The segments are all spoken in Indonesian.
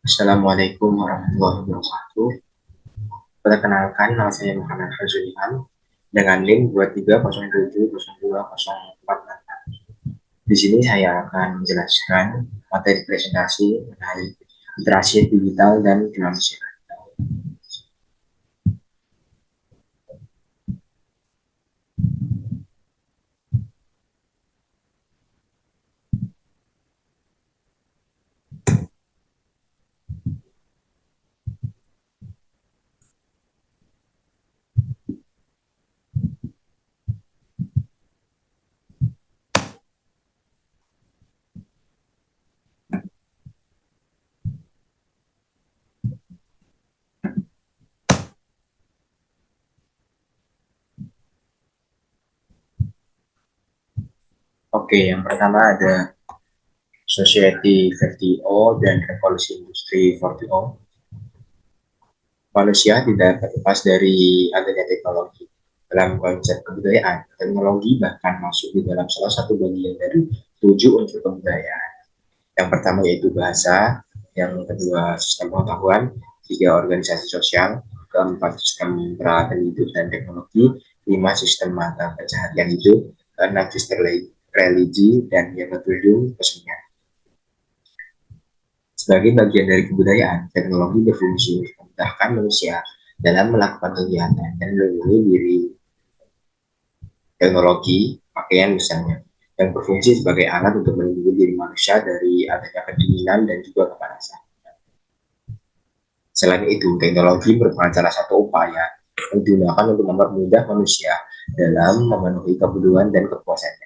Assalamualaikum warahmatullahi wabarakatuh. Perkenalkan, nama saya Muhammad Fazlihan dengan NIM 23070204. Di sini saya akan menjelaskan materi presentasi mengenai literasi digital dan finansial. Oke, yang pertama ada Society 40 dan Revolusi Industri 40. Manusia tidak terlepas dari adanya teknologi. Dalam konsep kebudayaan, teknologi bahkan masuk di dalam salah satu bagian dari 7 unsur kebudayaan. Yang pertama yaitu bahasa, yang kedua sistem pengetahuan, tiga organisasi sosial, keempat sistem peralatan hidup dan teknologi, lima sistem mata pencaharian hidup, enam sistem religi, dan yang ketujuh kesenian. Sebagai bagian dari kebudayaan, teknologi berfungsi untuk memudahkan manusia dalam melakukan kegiatan dan melindungi diri. Teknologi, pakaian misalnya, yang berfungsi sebagai alat untuk melindungi diri manusia dari adanya kedinginan dan juga kepanasan. Selain itu, teknologi merupakan salah satu upaya yang digunakan untuk mempermudah manusia dalam memenuhi kebutuhan dan kepuasannya.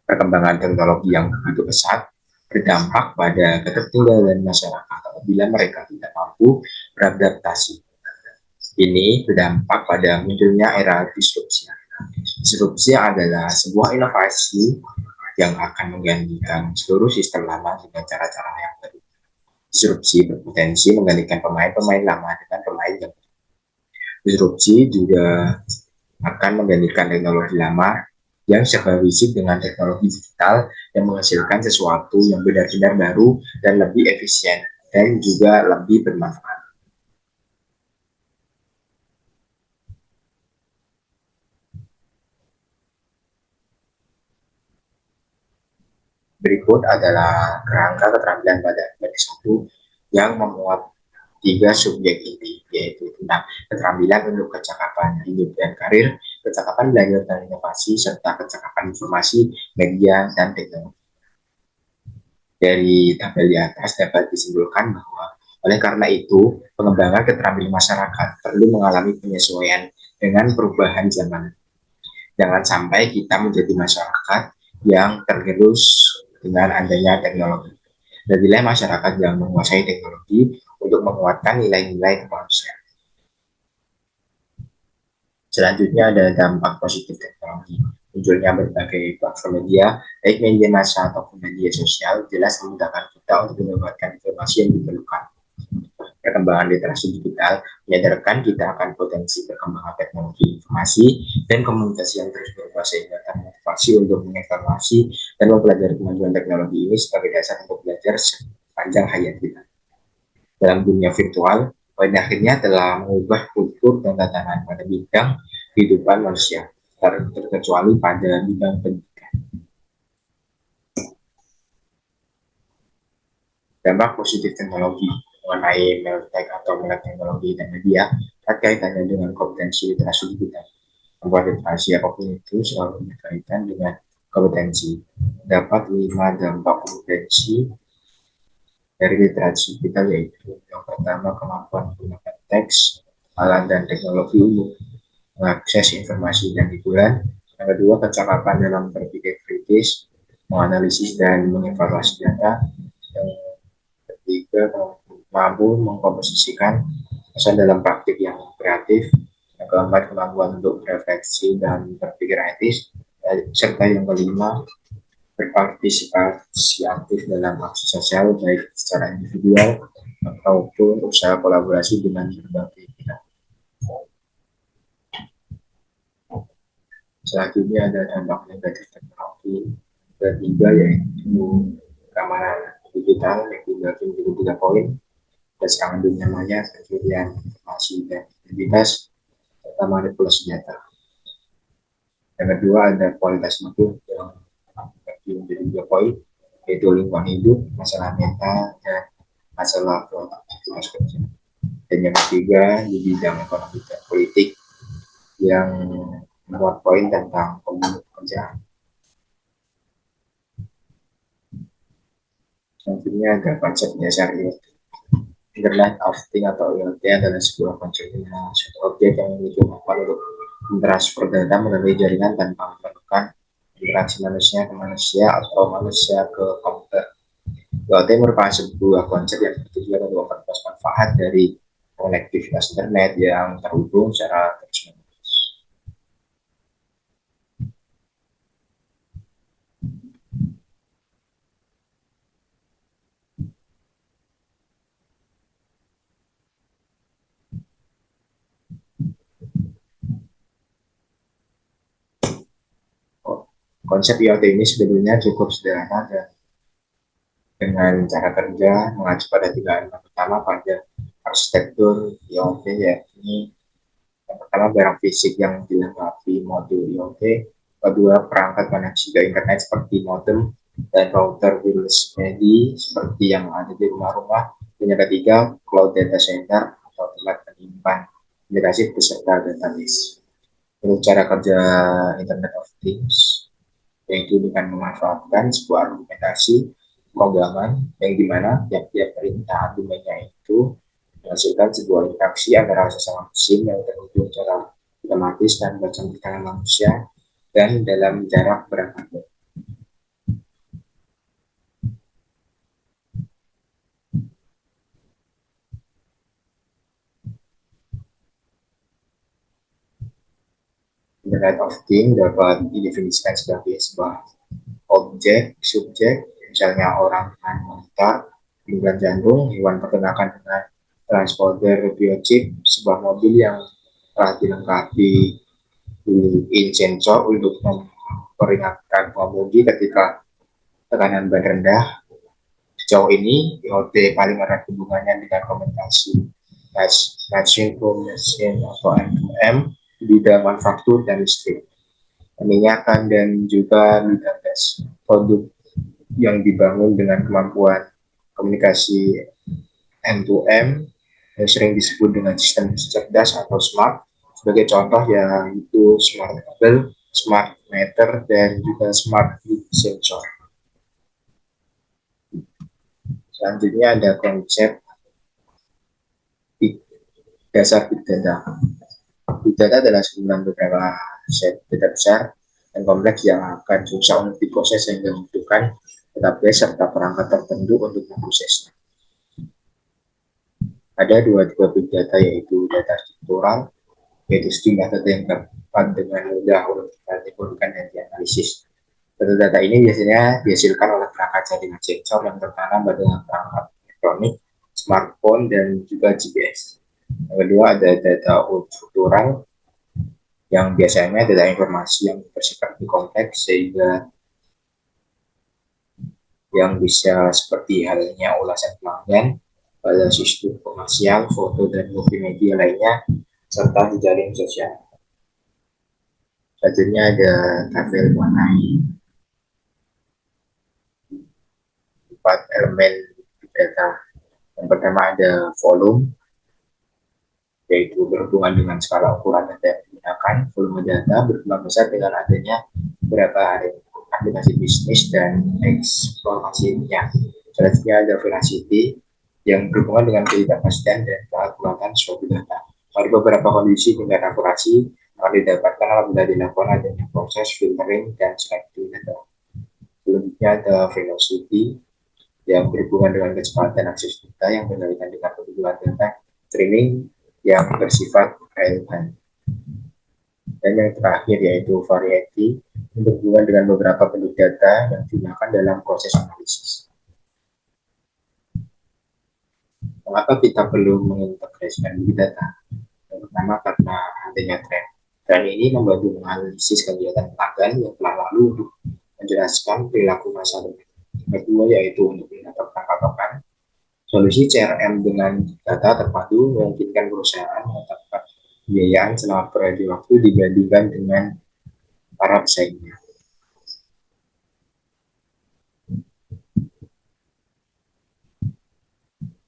Perkembangan teknologi yang begitu pesat berdampak pada ketertinggalan masyarakat apabila mereka tidak mampu beradaptasi. Ini berdampak pada munculnya era disrupsi. Disrupsi adalah sebuah inovasi yang akan menggantikan seluruh sistem lama dengan cara-cara yang baru. Disrupsi berpotensi menggantikan pemain-pemain lama dengan pemain yang baru. Disrupsi juga akan menggantikan teknologi lama yang serba fisik dengan teknologi digital yang menghasilkan sesuatu yang benar-benar baru dan lebih efisien dan juga lebih bermanfaat. Berikut adalah kerangka keterampilan pada materi 1 yang memuat tiga subjek inti, yaitu tentang keterampilan untuk kecakapan hidup dan karir, kecakapan belajar dan inovasi, serta kecakapan informasi, media, dan teknologi. Dari tabel di atas dapat disimpulkan bahwa oleh karena itu, pengembangan keterampilan masyarakat perlu mengalami penyesuaian dengan perubahan zaman. Jangan sampai kita menjadi masyarakat yang tergerus dengan adanya teknologi. Jadilah masyarakat yang menguasai teknologi untuk menguatkan nilai-nilai kemanusiaan. Selanjutnya ada dampak positif teknologi. Munculnya berbagai platform media, baik media massa ataupun media sosial, jelas memudahkan kita untuk mendapatkan informasi yang diperlukan. Perkembangan literasi digital menyadarkan kita akan potensi perkembangan teknologi informasi dan komunikasi yang terus berubah sehingga termotivasi untuk mengevaluasi dan mempelajari kemajuan teknologi ini sebagai dasar untuk belajar sepanjang hayat kita. Dalam dunia virtual, pada akhirnya telah mengubah kultur dan tatanan pada bidang kehidupan manusia, terkecuali pada bidang pendidikan. Dampak positif teknologi mengenai meltek atau melek teknologi dan media kaitannya dengan kompetensi literasi digital. Membuat literasi apapun itu selalu berkaitan dengan kompetensi. Dapat 5 dampak kompetensi dari literasi digital, yaitu yang pertama kemampuan menggunakan teks, alat dan teknologi umum, mengakses informasi dan hiburan. Yang kedua, kecakapan dalam berpikir kritis, menganalisis dan mengevaluasi data. Yang ketiga, mampu mengkomposisikan pesan dalam praktik yang kreatif. Yang keempat, kemampuan untuk berefleksi dan berpikir etis. Serta yang kelima, berpartisipasi aktif dalam aksi sosial baik secara individual ataupun usaha kolaborasi dengan berbagai pihak. Selanjutnya ada dampak negatif teknologi ketiga, yaitu keamanan. digital yang dibagi menjadi 3 poin: keserangan dunia maya, pencurian informasi dan identitas, serta manipulasi data. Yang kedua ada kualitas hidup yang dibagi menjadi 3 poin, yaitu lingkungan hidup, masalah mental, dan masalah produktivitas kerja. Dan yang ketiga di bidang ekonomi dan politik yang memuat poin tentang pekerjaan. Selanjutnya ada konsep dasar IoT. Internet of Things atau IoT adalah sebuah konsep suatu objek yang memiliki kemampuan untuk mentransfer data melalui jaringan tanpa memerlukan interaksi manusia ke manusia atau manusia ke komputer. IoT merupakan sebuah konsep yang bertujuan untuk memperluas manfaat dari konektivitas internet yang terhubung secara terus-menerus. Konsep IoT ini sebetulnya cukup sederhana dan dengan cara kerja mengacu pada 3 elemen utama pada arsitektur IoT, yakni yang pertama barang fisik yang dilengkapi modul IoT, kedua perangkat koneksi ke internet seperti modem dan router wireless ready seperti yang ada di rumah-rumah, dan yang ketiga cloud data center atau tempat penyimpan aplikasi beserta database. Untuk cara kerja Internet of Things, yaitu dengan memanfaatkan sebuah argumentasi pemrograman yang dimana tiap-tiap perintah argumennya itu menghasilkan sebuah interaksi antara sesama mesin yang terhubung secara otomatis dan bercampur tangan manusia dan dalam jarak berapa. Internet of Things dapat didefinisikan sebagai sebuah objek, subjek, misalnya orang dengan monitor, pinggang jantung, hewan peternakan dengan transporter biochip, sebuah mobil yang telah dilengkapi built-in sensor untuk memperingatkan pengemudi ketika tekanan ban rendah. Sejauh ini, IoT paling erat hubungannya dengan komunikasi machine to machine atau M2M di bidang manufaktur dan listrik, peminyakan, dan juga bidang gas. Produk yang dibangun dengan kemampuan komunikasi M2M yang sering disebut dengan sistem cerdas atau smart. Sebagai contoh yaitu smart label, smart meter, dan juga smart heat sensor. Selanjutnya ada konsep dasar big data. Big data adalah sumber beberapa set data besar dan kompleks yang akan susah untuk diproses sehingga membutuhkan database serta perangkat tertentu untuk memprosesnya. Ada 2 tipe big data, yaitu data struktural, yaitu sejumlah data yang dapat dengan mudah untuk dikumpulkan dan dianalisis. Data-data ini biasanya dihasilkan oleh perangkat jaringan sensor yang tertanam pada perangkat elektronik, smartphone, dan juga GPS. Yang kedua ada data struktural, yang biasanya data informasi yang bersifat lebih kompleks sehingga yang bisa seperti halnya ulasan pelanggan pada sistem komersial, foto, dan multimedia lainnya, serta jejaring sosial. Selanjutnya ada tabel warnai 4 elemen data. Yang pertama ada volume, yaitu berhubungan dengan skala ukuran data yang digunakan. Volume data berkembang besar dengan adanya beberapa aplikasi bisnis dan eksplorasinya. Selanjutnya ada veracity, yang berhubungan dengan ketidakpastian dan keakuratan suatu data. Pada beberapa kondisi tingkat akurasi akan didapatkan apabila dilakukan adanya proses filtering dan selecting data. Selanjutnya ada velocity, yang berhubungan dengan kecepatan akses data yang berkaitan dengan kebutuhan data streaming yang bersifat real time. Dan yang terakhir yaitu variety, yang berhubungan dengan beberapa bentuk data yang digunakan dalam proses analisis. Mengapa kita perlu mengintegrasikan big data? Yang pertama karena adanya tren. Tren ini membantu menganalisis kegiatan pelanggan yang telah lalu untuk menjelaskan perilaku masa depan. Yang kedua yaitu untuk mendapat Solusi CRM dengan data terpadu memungkinkan perusahaan menetapkan pembiayaan selama periode waktu dibandingkan dengan para pesaingnya.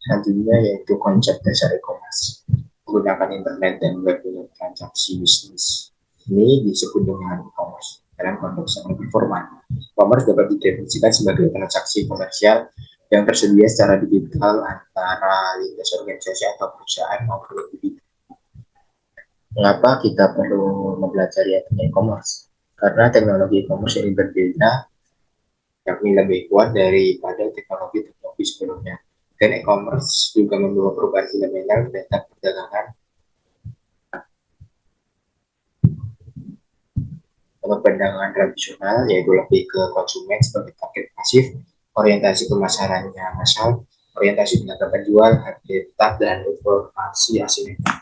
Selanjutnya yaitu konsep dasar e-commerce. Menggunakan internet dan web untuk transaksi bisnis. Ini disebut dengan e-commerce dalam konteks yang lebih formal. E-commerce dapat didefinisikan sebagai transaksi komersial yang tersedia secara digital antara lintas organisasi atau perusahaan maupun individu. Mengapa kita perlu mempelajari e-commerce? Karena teknologi e-commerce ini berbeda, yakni lebih kuat daripada teknologi-teknologi sebelumnya. Dan e-commerce juga membawa perubahan fundamental terhadap perdagangan. Untuk perdagangan tradisional, yaitu lebih ke konsumen sebagai target pasif, orientasi pemasarannya massal, orientasi tenaga penjual, harga tetap, dan informasi asimetrik.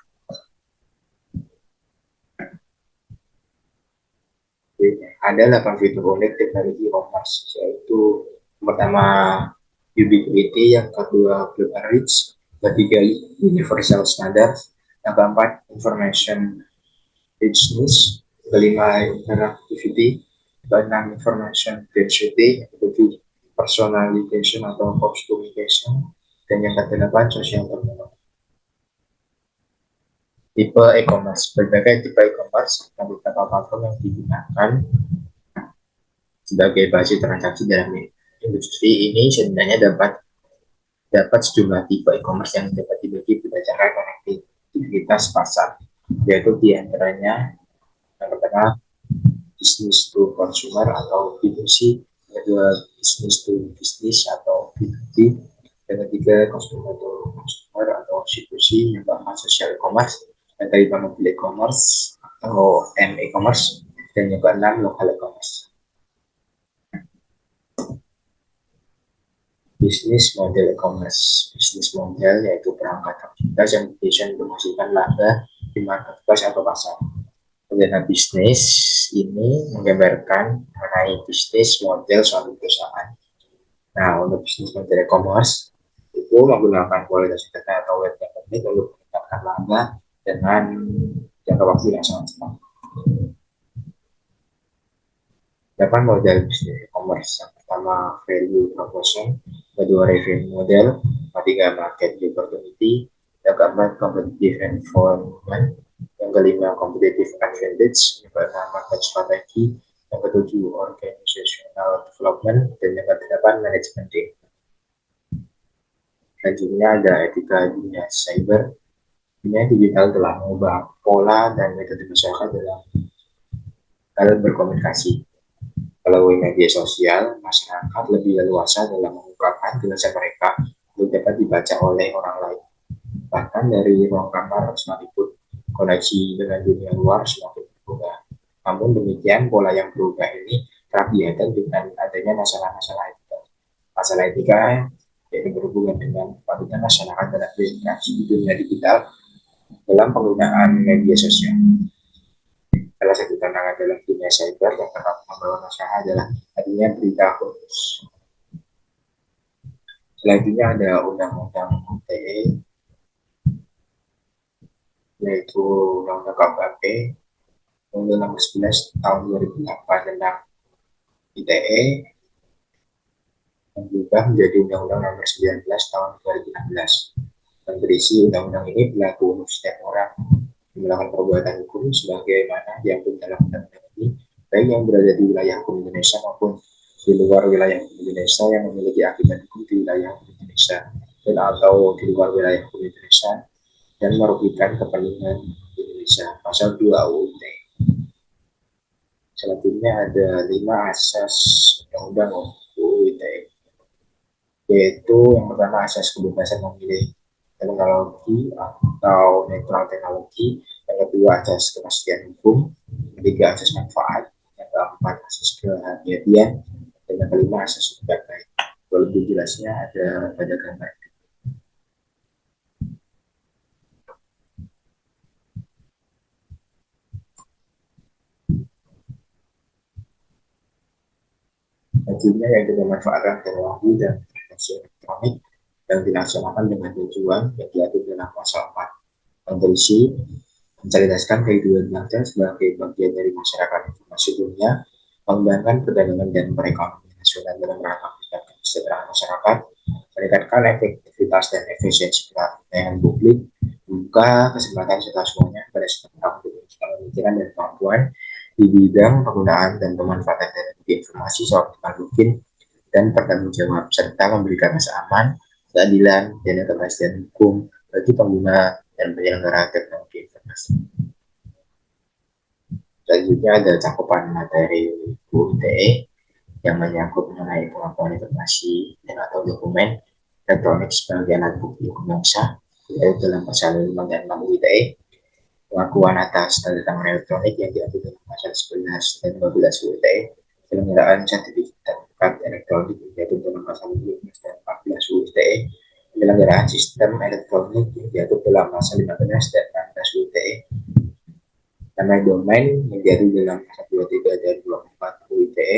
Ada 8 fitur unik dari e-commerce, yaitu pertama ubiquity, yang kedua global reach, ketiga universal standard, yang keempat information richness, kelima interactivity, keenam information density, yang ketujuh personalization atau customization, dan yang kedelapan social commerce. Tipe e-commerce, berbagai tipe e-commerce dan beberapa platform yang digunakan sebagai basis transaksi dalam industri ini sebenarnya dapat sejumlah tipe e-commerce yang dapat dibagi berdasarkan konektivitas pasar, yaitu diantaranya yang pertama business to consumer atau B2C, yang kedua business to business atau B2B, yang ketiga customer to consumer atau C2C, yang keempat social e-commerce, yang kelima mobile e-commerce atau M-e-commerce, dan yang keenam local e-commerce. Bisnis model e-commerce. Bisnis model yaitu perangkat aktivitas yang bisa menghasilkan laba di marketplace atau pasar. Model bisnis ini menggambarkan mengenai bisnis model suatu perusahaan. Nah, untuk bisnis model e-commerce itu menggunakan kualitas data atau web yang penting untuk meningkatkan laba dengan jangka waktu yang sangat cepat. 8 model bisnis e-commerce. Yang pertama value proposition, kedua revenue model, ketiga market opportunity, yang keempat competitive environment, yang kelima competitive advantage, yang keenam market strategy, yang ketujuh organizational development, dan yang kedelapan management team. Selanjutnya ada etika dunia cyber. Dunia digital telah mengubah pola dan metode masyarakat dalam hal berkomunikasi. Melalui media sosial, masyarakat lebih leluasa dalam mengungkapkan tulisan mereka untuk dapat dibaca oleh orang lain. Bahkan dari ruang kamar sekalipun, koneksi dengan dunia luar semakin berubah. Namun demikian, pola yang berubah ini kerap dihadang dengan adanya masalah-masalah etika. Masalah etika yaitu berhubungan dengan kepatutan masyarakat dalam berinteraksi di dunia digital dalam penggunaan media sosial. Salah satu tantangan dalam dunia cyber yang kerap membawa masalah adalah adanya berita hoax. Selanjutnya ada Undang-Undang ITE, yaitu Undang-Undang KUHP Undang-Undang Nomor 11 Tahun 2008 tentang ITE yang berubah menjadi Undang-Undang Nomor 19 Tahun 2016. Dan berisi undang-undang ini berlaku untuk setiap orang melakukan perbuatan hukum sebagaimana diatur dalam undang-undang ini, baik yang berada di wilayah hukum Indonesia maupun di luar wilayah hukum Indonesia yang memiliki akibat hukum di wilayah hukum Indonesia dan atau di luar wilayah hukum Indonesia dan merugikan kepentingan Indonesia. Pasal 2 UU ITE. Selanjutnya ada 5 asas undang-undang UU ITE, yaitu yang pertama asas kebebasan memilih teknologi atau netral teknologi, yang kedua asas kepastian hukum, yang ketiga asas manfaat, yang keempat asas kehati-hatian, dan yang kelima asas etikat baik. Kalau lebih jelasnya ada pada gambar. Selanjutnya yaitu pemanfaatan teknologi dan transaksi elektronik. yang dilaksanakan dengan tujuan yang diatur dalam pasal 4 yang berisi mencerdaskan kehidupan bangsa sebagai bagian dari masyarakat informasi dunia, mengembangkan perdagangan dan perekonomian nasional dalam rangka meningkatkan kesejahteraan masyarakat, meningkatkan efektivitas dan efisiensi pelayanan publik, membuka kesempatan serta semuanya pada setiap untuk pemikiran dan kemampuan di bidang penggunaan dan pemanfaatan teknologi informasi seoptimal mungkin dan bertanggung jawab serta memberikan rasa aman, keadilan, dan kepastian hukum bagi pengguna dan penyelenggara teknologi informasi. Selanjutnya ada cakupan materi UITE yang menyangkut mengenai pengakuan informasi dan atau dokumen elektronik sebagai alat bukti hukum bangsa, yaitu dalam pasal 5 dan 6 UITE, pengakuan atas tanda tangan elektronik yang diatur dalam pasal 11 dan 12 UITE, penyelenggaraan sertifikat elektronik yang diatur dalam pasal 15 dan 14 UITE, penyelenggaraan sistem elektronik yang diatur dalam pasal 15 dan 16 UITE, nama domain yang diatur dalam pasal 23 dan 24 UITE,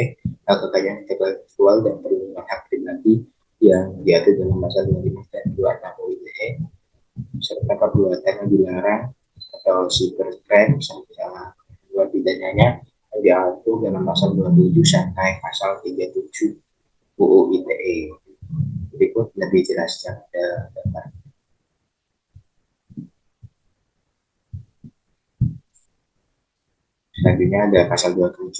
hak kekayaan intelektual dan perlindungan hak pribadi yang diatur dalam pasal 25 dan 26 UITE, serta perbuatan yang dilarang atau cybercrime serta dua pidananya yang diatur dalam pasal 27 sampai pasal 37 UU ITE. Berikut lebih jelasnya pada gambar. Selanjutnya ada pasal 27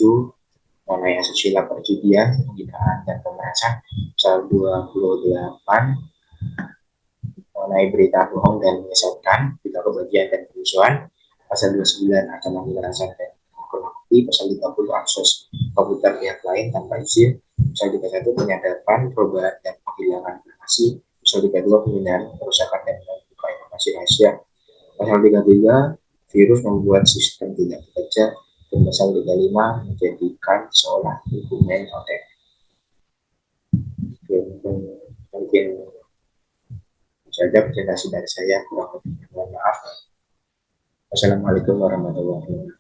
mengenai asusila perjudian, penghinaan dan pemerasan. Pasal 28 mengenai berita bohong dan menyesatkan, berita kebencian dan kerusuhan. Pasal 29 ancaman kekerasan dan pornografi. Pasal 30 akses komputer pihak lain tanpa izin. Pasal 31 penyadapan, perubahan dan penghilangan informasi. Pasal 32 penghinaan, kerusakan dan membuka informasi rahasia. Pasal 33 virus membuat sistem tidak bekerja. Dan pasal 35 menjadikan seolah dokumen OTP. Mungkin saja presentasi dari saya, kurang lebihnya mohon maaf. Wassalamualaikum warahmatullahi wabarakatuh.